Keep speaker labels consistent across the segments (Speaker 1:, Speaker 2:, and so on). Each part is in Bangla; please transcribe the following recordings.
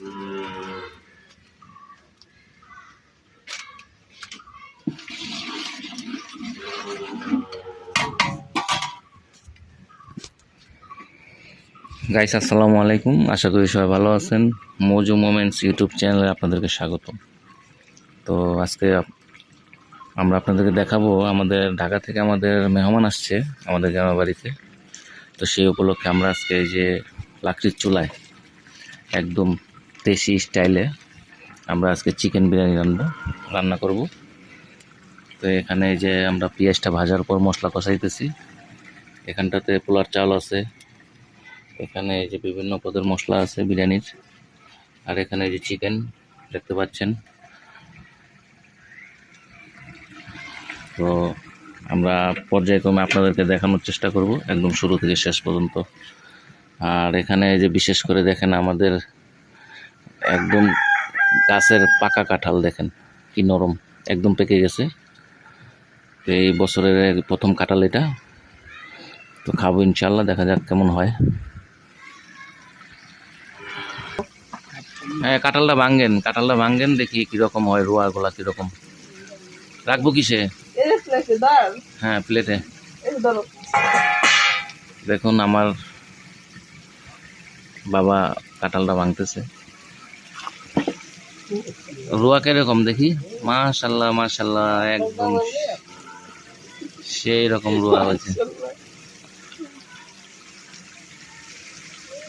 Speaker 1: গাইস আসসালামু আলাইকুম, আশা করি সবাই ভালো আছেন। মৌজু মোমেন্টস ইউটিউব চ্যানেলে আপনাদেরকে স্বাগত। তো আজকে আমরা আপনাদেরকে দেখাবো, আমাদের ঢাকা থেকে আমাদের মেহমান আসছে আমাদের গ্রামের বাড়িতে। তো সেই উপলক্ষে আমরা আজকে এই যে লাকড়ির চুলায় একদম দেশি স্টাইলে আমরা আজকে চিকেন বিরিয়ানি রান্না করব। তো এখানে যে আমরা পেঁয়াজটা ভাজার পর মশলা কষাইতেছি, এখানটাতে পোলার চাল আছে, এখানে এই যে বিভিন্ন পদের মশলা আছে বিরিয়ানির, আর এখানে যে চিকেন দেখতে পাচ্ছেন। তো আমরা পর্যায়ক্রমে আপনাদেরকে দেখানোর চেষ্টা করব একদম শুরু থেকে শেষ পর্যন্ত। আর এখানে যে বিশেষ করে দেখেন আমাদের একদম গাছের পাকা কাঁঠাল, দেখেন কি নরম, একদম পেকে গেছে। তো এই বছরের প্রথম কাঁঠাল এটা, তো খাবো ইনশাল্লাহ, দেখা যাক কেমন হয়। হ্যাঁ, কাঁঠালটা ভাঙ্গেন দেখি কিরকম হয়, রোয়াগুলা কিরকম। রাখবো কিসে? হ্যাঁ, প্লেটে। দেখুন আমার বাবা কাঁঠালটা ভাঙতেছে। রোয়া কিরকম দেখি। মাশাল্লাহ মাশাল্লাহ, একদম সেই রকম রোয়া হয়েছে।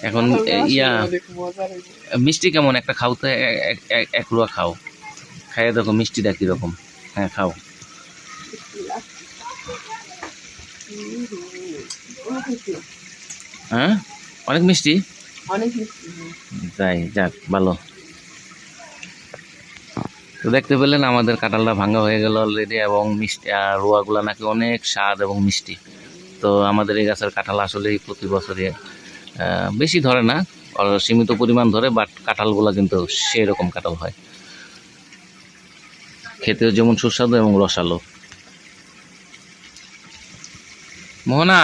Speaker 1: এখন মিষ্টি কেমন একটা খাও তো, এক রোয়া খাও, খাইয়ে দেখো মিষ্টিটা কিরকম। হ্যাঁ খাও। হ্যাঁ, অনেক মিষ্টি, তাই যাক ভালো। তো দেখতে পেলেন আমাদের কাঁঠালটা ভাঙা হয়ে গেল অলরেডি, এবং মিষ্টি আর রোয়াগুলা নাকি অনেক স্বাদ এবং মিষ্টি। তো আমাদের এই গাছের কাঁঠাল আসলেই প্রতি বছরই বেশি ধরে না, সীমিত পরিমাণ ধরে, বাট কাঁঠালগুলা কিন্তু সেই রকম কাঁঠাল হয়, খেতেও যেমন সুস্বাদু এবং রসালো। মোহনা,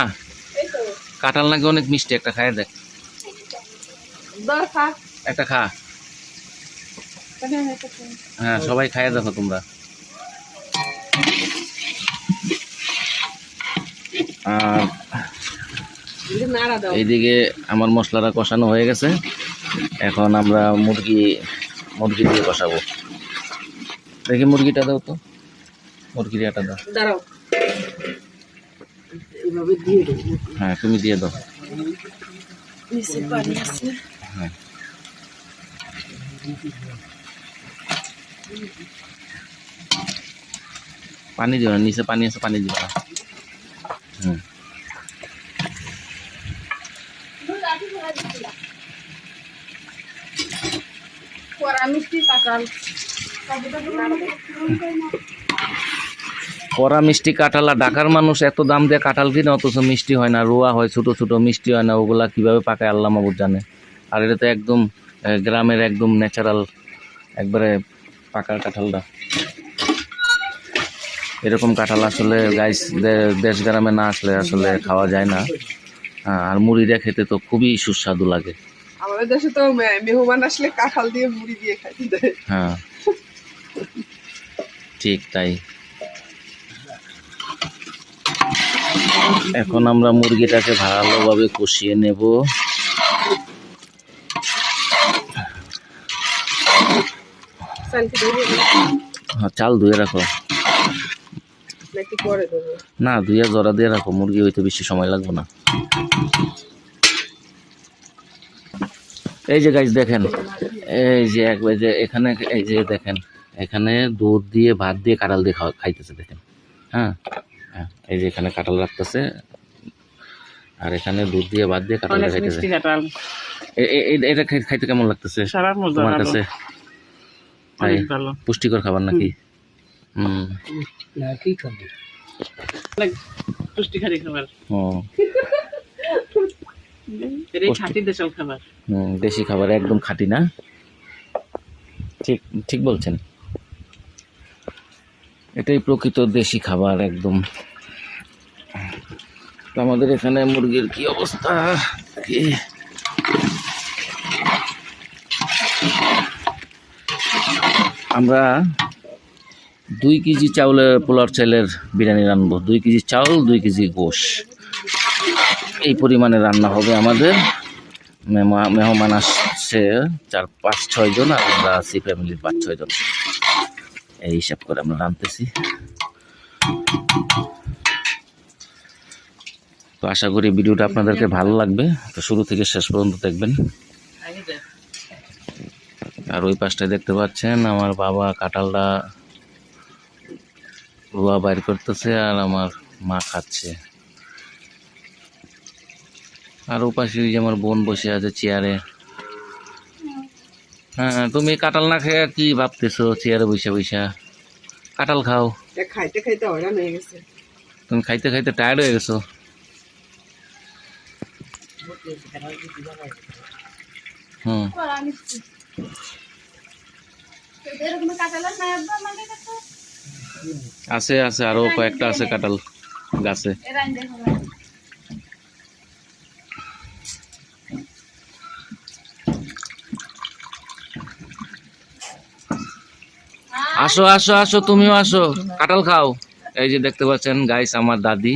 Speaker 1: কাঁঠাল নাকি অনেক মিষ্টি, একটা খায় দেখ, একটা খা। হ্যাঁ, সবাই খাইয়ে দেখো তোমরা। আর এইদিকে আমার মশলাটা কষানো হয়ে গেছে, এখন আমরা মুরগি দিয়ে কষাবো। দেখি মুরগিটা দাও তো, মুরগির এটা দাও। হ্যাঁ, তুমি দিয়ে দাও। হ্যাঁ, পানি দিও না, নিচে পানি আছে, পানি দিও না। হুম, কড়া মিষ্টি কাঁঠাল। আর ঢাকার মানুষ এত দাম দিয়ে কাঁঠাল কিনে, অথচ মিষ্টি হয় না, রোয়া হয় ছোট ছোট, মিষ্টি হয় না। ওগুলা কিভাবে পাকায় আল্লাহ মাবুদ জানে। আর এটা তো একদম গ্রামের একদম ন্যাচারাল একবারে পাকা কাঁঠালটা। এরকম কাঁঠাল আসলে গাইস দেশ গ্রামে না আসলে আসলে খাওয়া যায় না। আর মুড়িটা খেতে তো খুবই সুস্বাদু লাগে।
Speaker 2: আমাদের দেশে তো মেহমান আসলে কাঁঠাল দিয়ে মুড়ি দিয়ে খাইতে দেয়।
Speaker 1: হ্যাঁ, ঠিক তাই। এখন আমরা মুরগিটাকে ভালোভাবে কষিয়ে নেব। চাল ধুয়ে রাখো না, ধুয়ে জরা দিয়ে রাখো, মুরগি হইতে বেশি সময় লাগবে না। এই যে গাইস দেখেন, এই যে একবার যে এখানে, এই যে দেখেন এখানে দুধ দিয়ে ভাত দিয়ে কাঁঠাল দিয়ে খাইতেছে, দেখেন। হ্যাঁ হ্যাঁ, এই যে এখানে কাঁঠাল রাখতেছে, আর এখানে দুধ দিয়ে ভাত দিয়ে কাঁঠাল খাইতেছে। এটা খাইতে কেমন লাগতেছে তোমার কাছে? পুষ্টিকর খাবার নাকি? দেশি খাবার, একদম খাঁটি না? ঠিক ঠিক বলছেন, এটাই প্রকৃত দেশি খাবার একদম। তো আমাদের এখানে মুরগির কি অবস্থা, আমরা 2 কেজি চাউলের পোলার চালের বিরিয়ানি রান্নবো। 2 কেজি চাউল, 2 কেজি গোশ, এই পরিমাণে রান্না হবে আমাদের। মেহমান আসছে 4-5-6 জন, আর আমরা আছি ফ্যামিলির 5-6 জন। এই হিসাব করে আমরা রাঁধতেছি। তো আশা করি ভিডিওটা আপনাদেরকে ভালো লাগবে, তো শুরু থেকে শেষ পর্যন্ত দেখবেন। আর ওই পাশটায় দেখতে পাচ্ছেন আমার বাবা কাঁঠালটা রোয়া বাইর করতেছে, আর আমার মা খাচ্ছে। আর ও পাশে ওই যে আমার বোন বসে আছে চেয়ারে। হ্যাঁ, তুমি কাঁঠাল না খেয়ে কি ভাবতেছো? চেয়ারে বসে বসে কাঁঠাল খাও।
Speaker 2: খাইতে খাইতে হয়রান হয়ে গেছে।
Speaker 1: তুমি খাইতে খাইতে টায়ার্ড হয়ে গেছো। হুম, আছে আছে, আরো কয়েকটা আছে কাঁঠাল গাছে। আসো আসো আসো, তুমিও আসো, কাঁঠাল খাও। এই যে দেখতে পাচ্ছেন গাইস, আমার দাদি,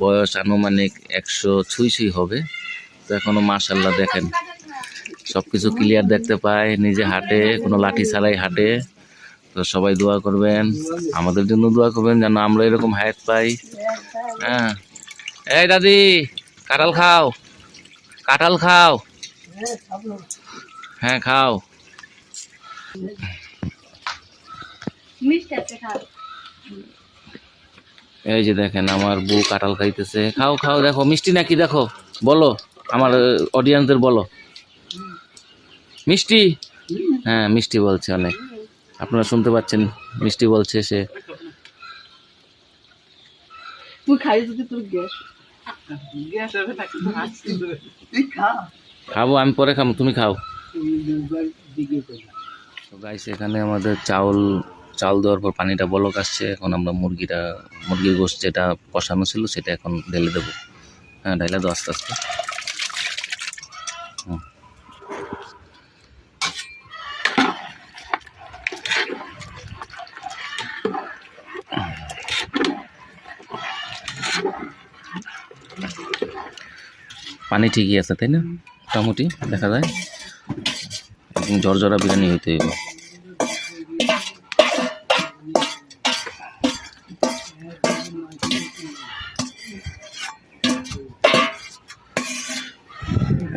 Speaker 1: বয়স আনুমানিক 100 ছুঁই হবে। তো এখনো মাশাল্লাহ দেখেন সবকিছু ক্লিয়ার দেখতে পায়, নিজে হাঁটে, কোনো লাঠি ছাড়াই হাঁটে। তো সবাই দোয়া করবেন, আমাদের জন্য দোয়া করবেন যেন আমরা এরকম হায়াত পাই। হ্যাঁ, এই দাদি কাঁঠাল খাও, কাঁঠাল খাও। হ্যাঁ খাও। এই যে দেখেন আমার বউ কাঁঠাল খাইতেছে। খাও খাও, দেখো মিষ্টি নাকি, দেখো, বলো আমার অডিয়েন্সদের বলো মিষ্টি। হ্যাঁ মিষ্টি বলছে অনেক, আপনারা শুনতে পাচ্ছেন মিষ্টি বলছে সে।
Speaker 2: তুই খাই যদি তোর গ্যাস
Speaker 1: খাবো আমি, পরে খাবো, তুমি খাও। তো গাইস, এখানে আমাদের চাল দেওয়ার পর পানিটা বলক আসছে। এখন আমরা মুরগির গোশত যেটা কষানো ছিল সেটা এখন ঢেলে দেবো। হ্যাঁ ঢেলে দাও আস্তে আস্তে। হুম। পানি ঠিকই আছে তাই না, মোটামুটি দেখা যায়। একদম ঝরঝরা বিরিয়ানি হইতে হইব।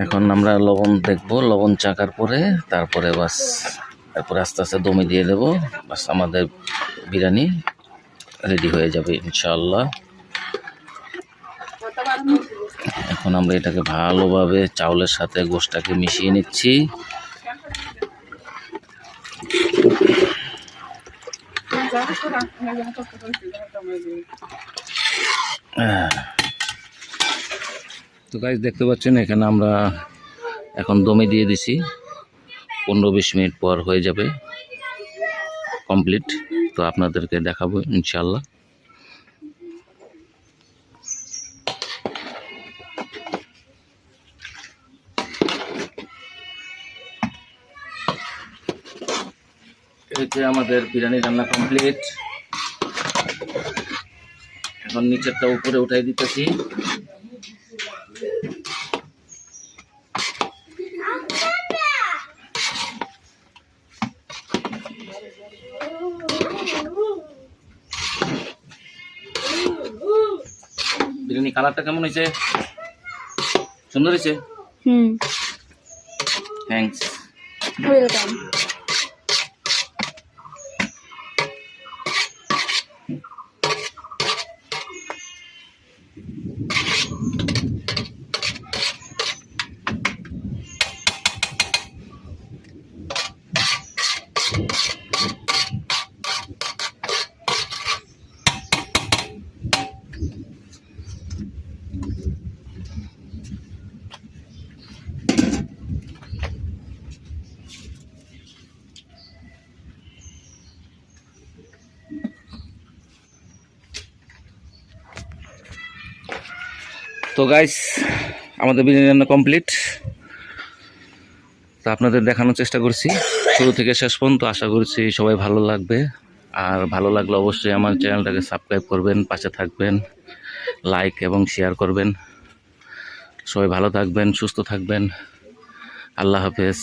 Speaker 1: এখন আমরা লবণ দেখবো, লবণ চাকার পরে তারপরে তারপরে আস্তে আস্তে দমে দিয়ে দেবো। বাস আমাদের বিরিয়ানি রেডি হয়ে যাবে ইনশাআল্লাহ। এখন আমরা এটাকে ভালোভাবে চাউলের সাথে গোশটাকে মিশিয়ে নিচ্ছি। তো গাইস দেখতে পাচ্ছেন এখানে আমরা এখন দমে দিয়ে দিছি। 15-20 মিনিট পর হয়ে যাবে কমপ্লিট। তো আপনাদেরকে দেখাবো ইনশাআল্লাহ। এই যে আমাদের বিরিয়ানি রান্না কমপ্লিট। এখন নিচেরটা উপরে উঠাই দিতেছি। বিরিয়ানি কালারটা কেমন হয়েছে? সুন্দর হয়েছে। থ্যাঙ্কস। তো গাইস আমাদের বিরিয়ানি রান্না কমপ্লিট। তো আপনাদের দেখানোর চেষ্টা করছি শুরু থেকে শেষ পর্যন্ত। আশা করছি সবাই ভালো লাগবে, আর ভালো লাগলে অবশ্যই আমার চ্যানেলটাকে সাবস্ক্রাইব করবেন, পাশে থাকবেন, লাইক এবং শেয়ার করবেন। সবাই ভালো থাকবেন, সুস্থ থাকবেন। আল্লাহ হাফেজ।